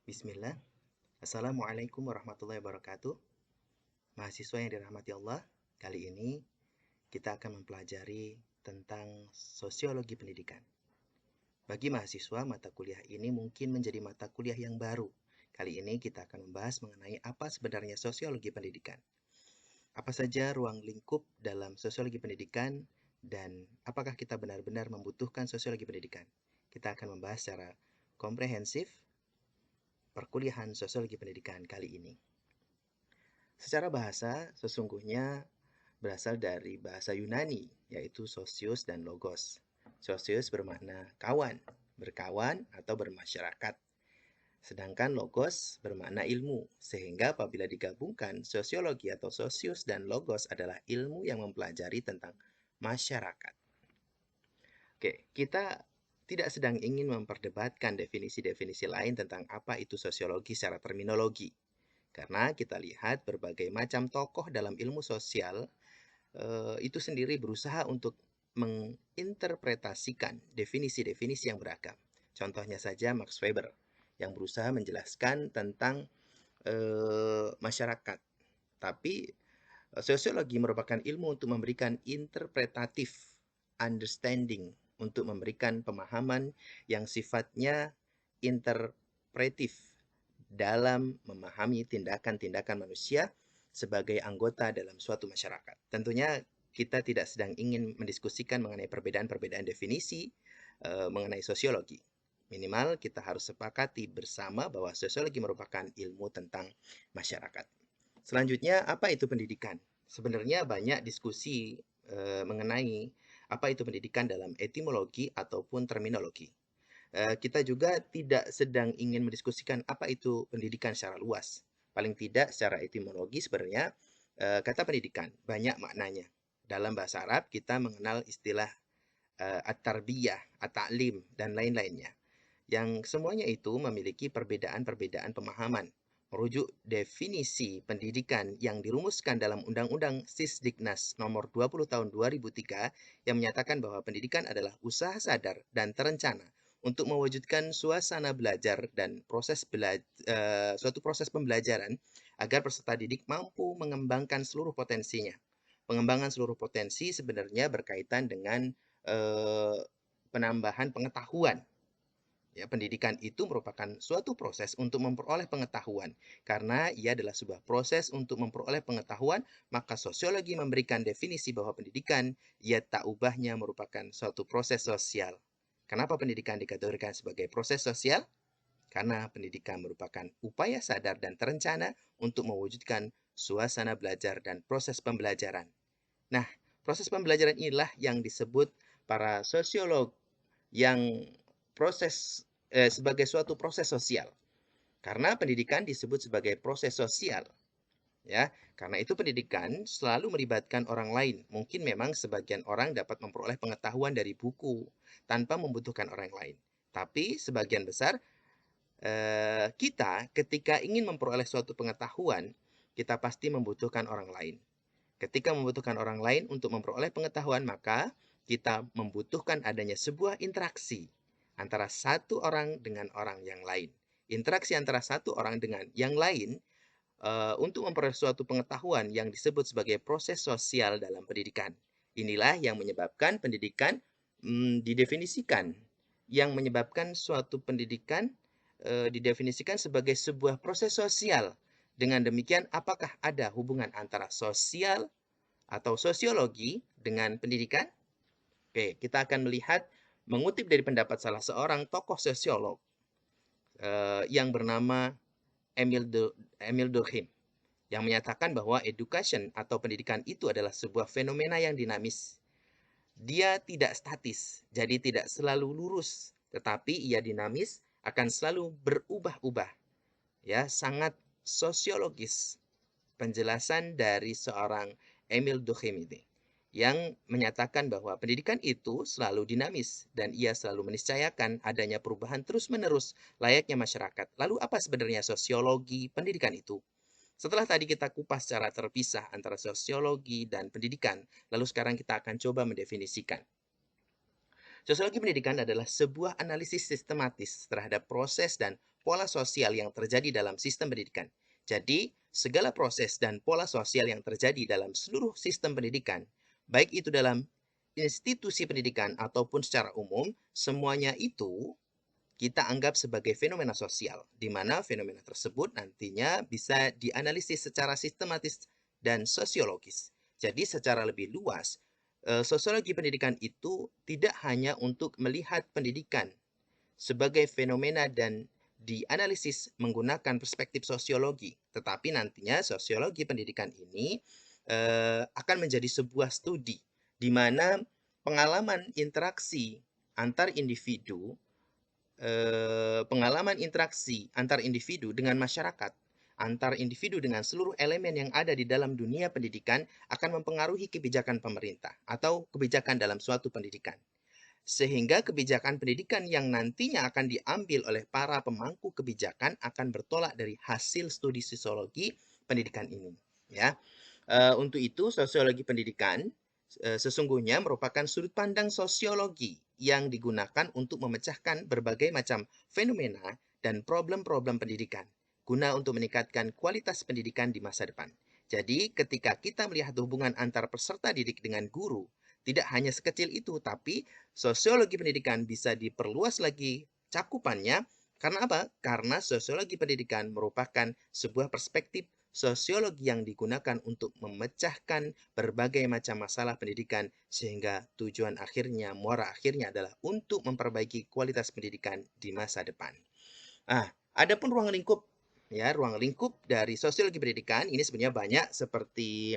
Bismillah. Assalamualaikum warahmatullahi wabarakatuh. Mahasiswa yang dirahmati Allah, kali ini kita akan mempelajari tentang sosiologi pendidikan. Bagi mahasiswa, mata kuliah ini mungkin menjadi mata kuliah yang baru. Kali ini kita akan membahas mengenai apa sebenarnya sosiologi pendidikan. Apa saja ruang lingkup dalam sosiologi pendidikan dan apakah kita benar-benar membutuhkan sosiologi pendidikan. Kita akan membahas secara komprehensif perkuliahan sosiologi pendidikan kali ini. Secara bahasa, sesungguhnya berasal dari bahasa Yunani, yaitu sosios dan logos. Sosios bermakna kawan, berkawan atau bermasyarakat. Sedangkan logos bermakna ilmu, sehingga apabila digabungkan, sosiologi atau sosius dan logos adalah ilmu yang mempelajari tentang masyarakat. Oke, kita tidak sedang ingin memperdebatkan definisi-definisi lain tentang apa itu sosiologi secara terminologi. Karena kita lihat berbagai macam tokoh dalam ilmu sosial itu sendiri berusaha untuk menginterpretasikan definisi-definisi yang beragam. Contohnya saja Max Weber yang berusaha menjelaskan tentang masyarakat. Tapi sosiologi merupakan ilmu untuk memberikan interpretatif understanding, untuk memberikan pemahaman yang sifatnya interpretif dalam memahami tindakan-tindakan manusia sebagai anggota dalam suatu masyarakat. Tentunya kita tidak sedang ingin mendiskusikan mengenai perbedaan-perbedaan definisi mengenai sosiologi. Minimal kita harus sepakati bersama bahwa sosiologi merupakan ilmu tentang masyarakat. Selanjutnya, apa itu pendidikan? Sebenarnya banyak diskusi mengenai apa itu pendidikan dalam etimologi ataupun terminologi. Kita juga tidak sedang ingin mendiskusikan apa itu pendidikan secara luas. Paling tidak secara etimologi sebenarnya kata pendidikan banyak maknanya. Dalam bahasa Arab kita mengenal istilah at-tarbiyah, at-ta'lim, dan lain-lainnya. Yang semuanya itu memiliki perbedaan-perbedaan pemahaman. Merujuk definisi pendidikan yang dirumuskan dalam Undang-Undang Sisdiknas nomor 20 tahun 2003 yang menyatakan bahwa pendidikan adalah usaha sadar dan terencana untuk mewujudkan suasana belajar dan suatu proses pembelajaran agar peserta didik mampu mengembangkan seluruh potensinya. Pengembangan seluruh potensi sebenarnya berkaitan dengan penambahan pengetahuan. Ya, pendidikan itu merupakan suatu proses untuk memperoleh pengetahuan. Karena ia adalah sebuah proses untuk memperoleh pengetahuan, maka sosiologi memberikan definisi bahwa pendidikan, ia tak ubahnya merupakan suatu proses sosial. Kenapa pendidikan dikategorikan sebagai proses sosial? Karena pendidikan merupakan upaya sadar dan terencana untuk mewujudkan suasana belajar dan proses pembelajaran. Nah, proses pembelajaran inilah yang disebut para sosiolog yang sebagai suatu proses sosial. Karena pendidikan disebut sebagai proses sosial. Ya, karena itu pendidikan selalu melibatkan orang lain. Mungkin memang sebagian orang dapat memperoleh pengetahuan dari buku tanpa membutuhkan orang lain. Tapi sebagian besar kita ketika ingin memperoleh suatu pengetahuan, kita pasti membutuhkan orang lain. Ketika membutuhkan orang lain untuk memperoleh pengetahuan, maka kita membutuhkan adanya sebuah interaksi antara satu orang dengan orang yang lain. Interaksi antara satu orang dengan yang lain untuk memperoleh suatu pengetahuan yang disebut sebagai proses sosial dalam pendidikan. Inilah yang menyebabkan pendidikan didefinisikan, yang menyebabkan suatu pendidikan didefinisikan sebagai sebuah proses sosial. Dengan demikian, apakah ada hubungan antara sosial atau sosiologi dengan pendidikan? Oke, kita akan melihat mengutip dari pendapat salah seorang tokoh sosiolog yang bernama Emile Durkheim yang menyatakan bahwa education atau pendidikan itu adalah sebuah fenomena yang dinamis. Dia tidak statis, jadi tidak selalu lurus, tetapi ia dinamis, akan selalu berubah-ubah. Ya, sangat sosiologis penjelasan dari seorang Emile Durkheim ini yang menyatakan bahwa pendidikan itu selalu dinamis dan ia selalu meniscayakan adanya perubahan terus-menerus layaknya masyarakat. Lalu apa sebenarnya sosiologi pendidikan itu? Setelah tadi kita kupas secara terpisah antara sosiologi dan pendidikan, lalu sekarang kita akan coba mendefinisikan. Sosiologi pendidikan adalah sebuah analisis sistematis terhadap proses dan pola sosial yang terjadi dalam sistem pendidikan. Jadi, segala proses dan pola sosial yang terjadi dalam seluruh sistem pendidikan, baik itu dalam institusi pendidikan ataupun secara umum, semuanya itu kita anggap sebagai fenomena sosial, di mana fenomena tersebut nantinya bisa dianalisis secara sistematis dan sosiologis. Jadi secara lebih luas, sosiologi pendidikan itu tidak hanya untuk melihat pendidikan sebagai fenomena dan dianalisis menggunakan perspektif sosiologi, tetapi nantinya sosiologi pendidikan ini akan menjadi sebuah studi di mana pengalaman interaksi antar individu pengalaman interaksi antar individu dengan masyarakat, antar individu dengan seluruh elemen yang ada di dalam dunia pendidikan akan mempengaruhi kebijakan pemerintah atau kebijakan dalam suatu pendidikan. Sehingga kebijakan pendidikan yang nantinya akan diambil oleh para pemangku kebijakan akan bertolak dari hasil studi sosiologi pendidikan ini. Ya, untuk itu sosiologi pendidikan sesungguhnya merupakan sudut pandang sosiologi yang digunakan untuk memecahkan berbagai macam fenomena dan problem-problem pendidikan guna untuk meningkatkan kualitas pendidikan di masa depan. Jadi, ketika kita melihat hubungan antar peserta didik dengan guru, tidak hanya sekecil itu, tapi sosiologi pendidikan bisa diperluas lagi cakupannya. Karena apa? Karena sosiologi pendidikan merupakan sebuah perspektif sosiologi yang digunakan untuk memecahkan berbagai macam masalah pendidikan sehingga tujuan akhirnya, muara akhirnya adalah untuk memperbaiki kualitas pendidikan di masa depan. Adapun ruang lingkup ya, ruang lingkup dari sosiologi pendidikan ini sebenarnya banyak seperti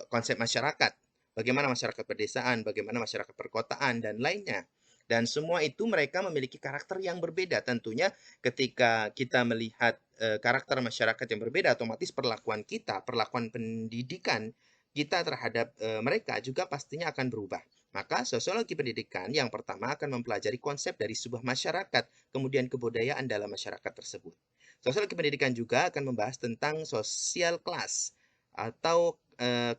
konsep masyarakat, bagaimana masyarakat pedesaan, bagaimana masyarakat perkotaan dan lainnya. Dan semua itu mereka memiliki karakter yang berbeda. Tentunya ketika kita melihat karakter masyarakat yang berbeda, otomatis perlakuan kita, perlakuan pendidikan kita terhadap mereka juga pastinya akan berubah. Maka sosiologi pendidikan yang pertama akan mempelajari konsep dari sebuah masyarakat, kemudian kebudayaan dalam masyarakat tersebut. Sosiologi pendidikan juga akan membahas tentang sosial kelas atau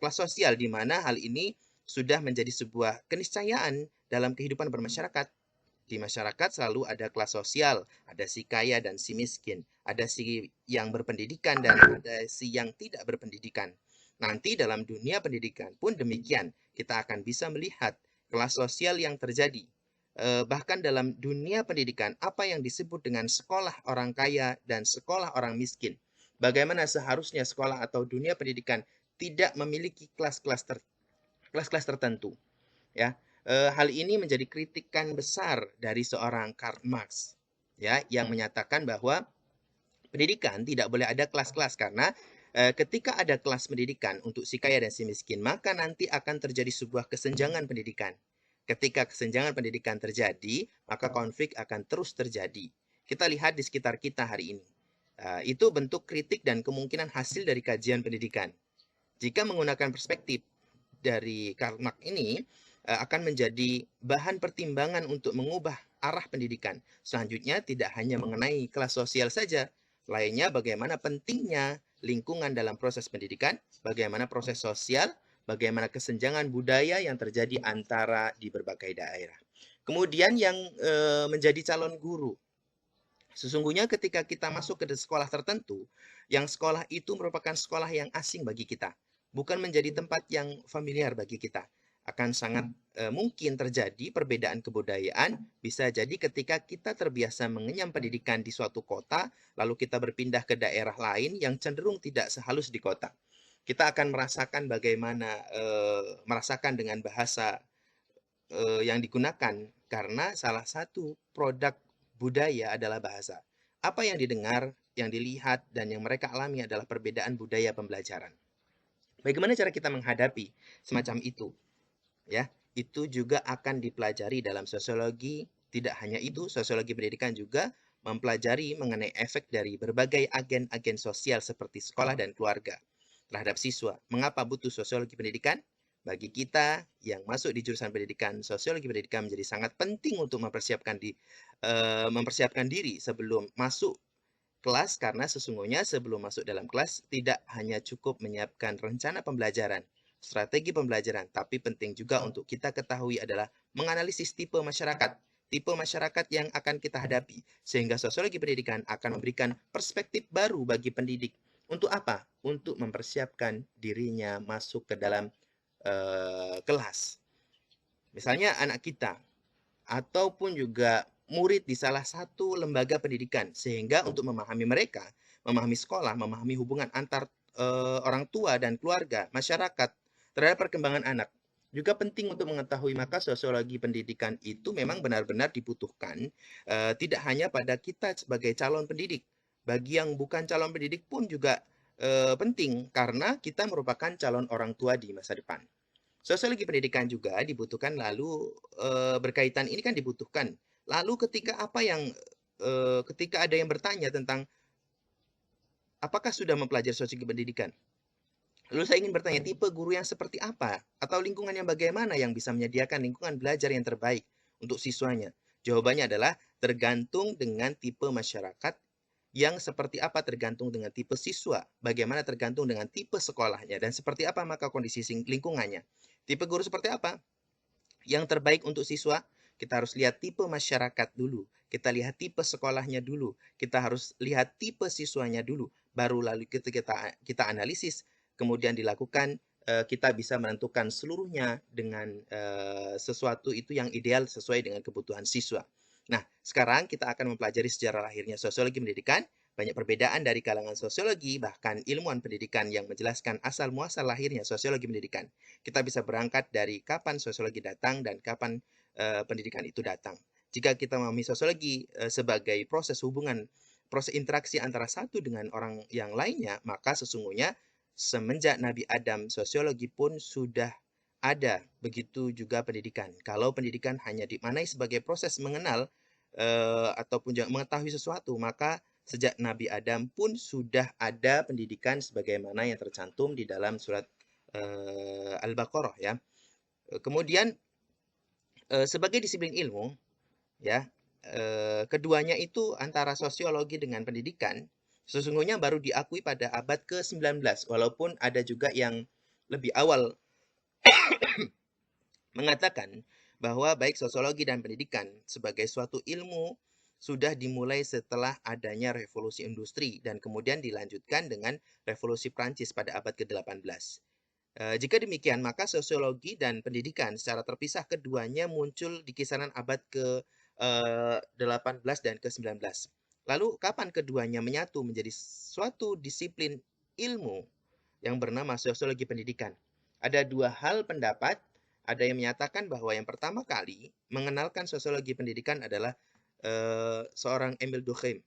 kelas sosial, di mana hal ini sudah menjadi sebuah keniscayaan dalam kehidupan bermasyarakat. Di masyarakat selalu ada kelas sosial, ada si kaya dan si miskin, ada si yang berpendidikan dan ada si yang tidak berpendidikan. Nanti dalam dunia pendidikan pun demikian, kita akan bisa melihat kelas sosial yang terjadi. Bahkan dalam dunia pendidikan, apa yang disebut dengan sekolah orang kaya dan sekolah orang miskin. Bagaimana seharusnya sekolah atau dunia pendidikan tidak memiliki kelas-kelas tertentu. Ya, hal ini menjadi kritikan besar dari seorang Karl Marx, ya, yang menyatakan bahwa pendidikan tidak boleh ada kelas-kelas karena ketika ada kelas pendidikan untuk si kaya dan si miskin, maka nanti akan terjadi sebuah kesenjangan pendidikan. Ketika kesenjangan pendidikan terjadi, maka konflik akan terus terjadi. Kita lihat di sekitar kita hari ini. Itu bentuk kritik dan kemungkinan hasil dari kajian pendidikan. Jika menggunakan perspektif dari Karl Marx ini, akan menjadi bahan pertimbangan untuk mengubah arah pendidikan. Selanjutnya tidak hanya mengenai kelas sosial saja, lainnya bagaimana pentingnya lingkungan dalam proses pendidikan, bagaimana proses sosial, bagaimana kesenjangan budaya yang terjadi antara di berbagai daerah. Kemudian yang menjadi calon guru. Sesungguhnya ketika kita masuk ke sekolah tertentu, yang sekolah itu merupakan sekolah yang asing bagi kita, bukan menjadi tempat yang familiar bagi kita. Akan sangat mungkin terjadi perbedaan kebudayaan, bisa jadi ketika kita terbiasa mengenyam pendidikan di suatu kota, lalu kita berpindah ke daerah lain yang cenderung tidak sehalus di kota. Kita akan merasakan bagaimana merasakan dengan bahasa yang digunakan karena salah satu produk budaya adalah bahasa. Apa yang didengar, yang dilihat, dan yang mereka alami adalah perbedaan budaya pembelajaran. Bagaimana cara kita menghadapi semacam itu? Ya, itu juga akan dipelajari dalam sosiologi. Tidak hanya itu, sosiologi pendidikan juga mempelajari mengenai efek dari berbagai agen-agen sosial seperti sekolah dan keluarga terhadap siswa. Mengapa butuh sosiologi pendidikan? Bagi kita yang masuk di jurusan pendidikan, sosiologi pendidikan menjadi sangat penting untuk mempersiapkan diri sebelum masuk kelas, karena sesungguhnya sebelum masuk dalam kelas tidak hanya cukup menyiapkan rencana pembelajaran, strategi pembelajaran, tapi penting juga untuk kita ketahui adalah menganalisis tipe masyarakat yang akan kita hadapi, sehingga sosiologi pendidikan akan memberikan perspektif baru bagi pendidik. Untuk apa? Untuk mempersiapkan dirinya masuk ke dalam kelas. Misalnya anak kita, ataupun juga murid di salah satu lembaga pendidikan, sehingga untuk memahami mereka, memahami sekolah, memahami hubungan antar orang tua dan keluarga, masyarakat terhadap perkembangan anak juga penting untuk mengetahui. Maka sosiologi pendidikan itu memang benar-benar dibutuhkan, tidak hanya pada kita sebagai calon pendidik, bagi yang bukan calon pendidik pun juga penting karena kita merupakan calon orang tua di masa depan. Sosiologi pendidikan juga dibutuhkan, lalu berkaitan ini kan dibutuhkan. Lalu ketika ada yang bertanya tentang apakah sudah mempelajari sosiologi pendidikan? Lalu saya ingin bertanya, tipe guru yang seperti apa? Atau lingkungan yang bagaimana yang bisa menyediakan lingkungan belajar yang terbaik untuk siswanya? Jawabannya adalah tergantung dengan tipe masyarakat yang seperti apa, tergantung dengan tipe siswa, bagaimana tergantung dengan tipe sekolahnya, dan seperti apa maka kondisi lingkungannya. Tipe guru seperti apa? Yang terbaik untuk siswa, kita harus lihat tipe masyarakat dulu. Kita lihat tipe sekolahnya dulu. Kita harus lihat tipe siswanya dulu. Baru lalu kita analisis, kemudian dilakukan, kita bisa menentukan seluruhnya dengan sesuatu itu yang ideal sesuai dengan kebutuhan siswa. Nah, sekarang kita akan mempelajari sejarah lahirnya sosiologi pendidikan. Banyak perbedaan dari kalangan sosiologi, bahkan ilmuwan pendidikan yang menjelaskan asal-muasal lahirnya sosiologi pendidikan. Kita bisa berangkat dari kapan sosiologi datang dan kapan pendidikan itu datang. Jika kita memahami sosiologi sebagai proses hubungan, proses interaksi antara satu dengan orang yang lainnya, maka sesungguhnya semenjak Nabi Adam, sosiologi pun sudah ada. Begitu juga pendidikan. Kalau pendidikan hanya dimaknai sebagai proses mengenal ataupun mengetahui sesuatu, maka sejak Nabi Adam pun sudah ada pendidikan sebagaimana yang tercantum di dalam surat Al-Baqarah ya. Kemudian sebagai disiplin ilmu ya, keduanya itu antara sosiologi dengan pendidikan sesungguhnya baru diakui pada abad ke-19, walaupun ada juga yang lebih awal mengatakan bahwa baik sosiologi dan pendidikan sebagai suatu ilmu sudah dimulai setelah adanya revolusi industri dan kemudian dilanjutkan dengan revolusi Prancis pada abad ke-18. Jika demikian, maka sosiologi dan pendidikan secara terpisah keduanya muncul di kisaran abad ke-18 dan ke-19. Lalu kapan keduanya menyatu menjadi suatu disiplin ilmu yang bernama sosiologi pendidikan? Ada dua hal pendapat. Ada yang menyatakan bahwa yang pertama kali mengenalkan sosiologi pendidikan adalah seorang Emile Durkheim.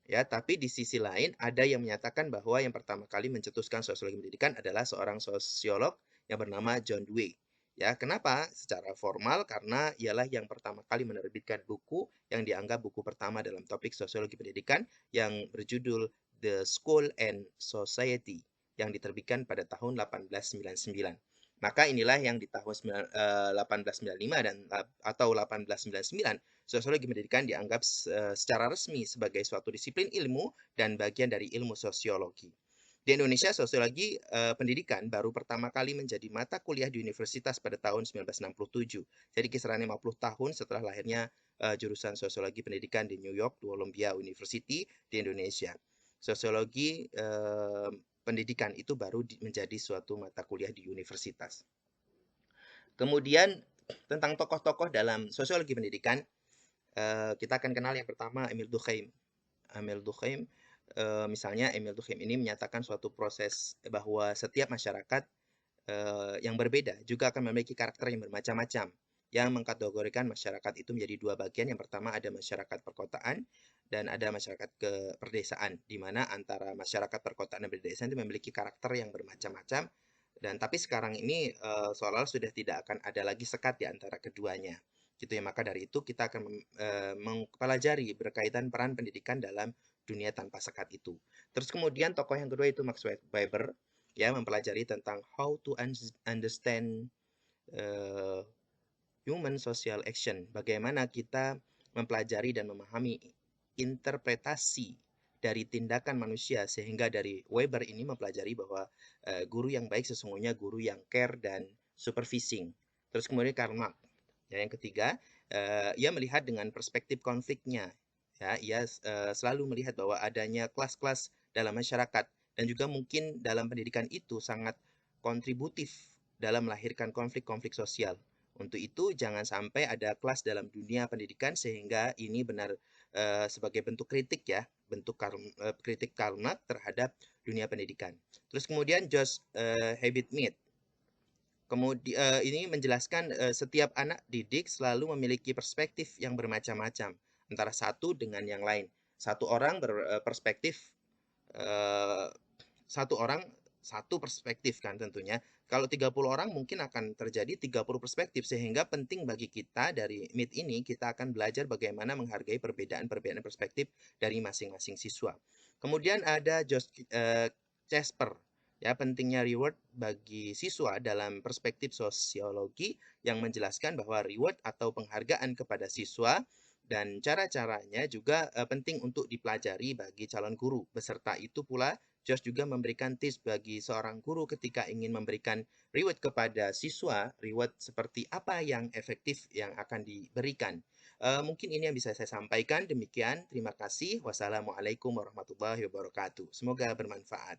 Ya, tapi di sisi lain ada yang menyatakan bahwa yang pertama kali mencetuskan sosiologi pendidikan adalah seorang sosiolog yang bernama John Dewey. Ya, kenapa? Secara formal karena ialah yang pertama kali menerbitkan buku yang dianggap buku pertama dalam topik sosiologi pendidikan yang berjudul The School and Society yang diterbitkan pada tahun 1899. Maka inilah yang di tahun 1895 atau 1899 sosiologi pendidikan dianggap secara resmi sebagai suatu disiplin ilmu dan bagian dari ilmu sosiologi. Di Indonesia, sosiologi pendidikan baru pertama kali menjadi mata kuliah di universitas pada tahun 1967. Jadi kisaran 50 tahun setelah lahirnya jurusan sosiologi pendidikan di New York Columbia University di Indonesia. Sosiologi pendidikan itu baru menjadi suatu mata kuliah di universitas. Kemudian tentang tokoh-tokoh dalam sosiologi pendidikan, kita akan kenal yang pertama Emile Durkheim. Misalnya Emile Durkheim ini menyatakan suatu proses bahwa setiap masyarakat yang berbeda juga akan memiliki karakter yang bermacam-macam, yang mengkategorikan masyarakat itu menjadi dua bagian. Yang pertama ada masyarakat perkotaan dan ada masyarakat pedesaan, di mana antara masyarakat perkotaan dan pedesaan itu memiliki karakter yang bermacam-macam. Dan tapi sekarang ini seolah-olah sudah tidak akan ada lagi sekat di antara keduanya. Gitu ya, maka dari itu kita akan mempelajari berkaitan peran pendidikan dalam dunia tanpa sekat itu. Terus kemudian tokoh yang kedua itu Max Weber, ya, mempelajari tentang how to understand human social action. Bagaimana kita mempelajari dan memahami interpretasi dari tindakan manusia, sehingga dari Weber ini mempelajari bahwa guru yang baik sesungguhnya guru yang care dan supervising. Terus kemudian Karl Marx. Ya, yang ketiga, ia melihat dengan perspektif konfliknya. Ya, ia selalu melihat bahwa adanya kelas-kelas dalam masyarakat dan juga mungkin dalam pendidikan itu sangat kontributif dalam melahirkan konflik-konflik sosial. Untuk itu, jangan sampai ada kelas dalam dunia pendidikan sehingga ini benar sebagai bentuk kritik ya, kritik Karl Marx terhadap dunia pendidikan. Terus kemudian Josh Habit-Mead. Kemudian ini menjelaskan setiap anak didik selalu memiliki perspektif yang bermacam-macam antara satu dengan yang lain. Satu orang berperspektif satu orang satu perspektif kan tentunya. Kalau 30 orang mungkin akan terjadi 30 perspektif sehingga penting bagi kita dari Meet ini kita akan belajar bagaimana menghargai perbedaan-perbedaan perspektif dari masing-masing siswa. Kemudian ada Josh Casper ya pentingnya reward bagi siswa dalam perspektif sosiologi yang menjelaskan bahwa reward atau penghargaan kepada siswa dan cara-caranya juga penting untuk dipelajari bagi calon guru. Beserta itu pula, Josh juga memberikan tips bagi seorang guru ketika ingin memberikan reward kepada siswa, reward seperti apa yang efektif yang akan diberikan. Mungkin ini yang bisa saya sampaikan. Demikian, terima kasih. Wassalamualaikum warahmatullahi wabarakatuh. Semoga bermanfaat.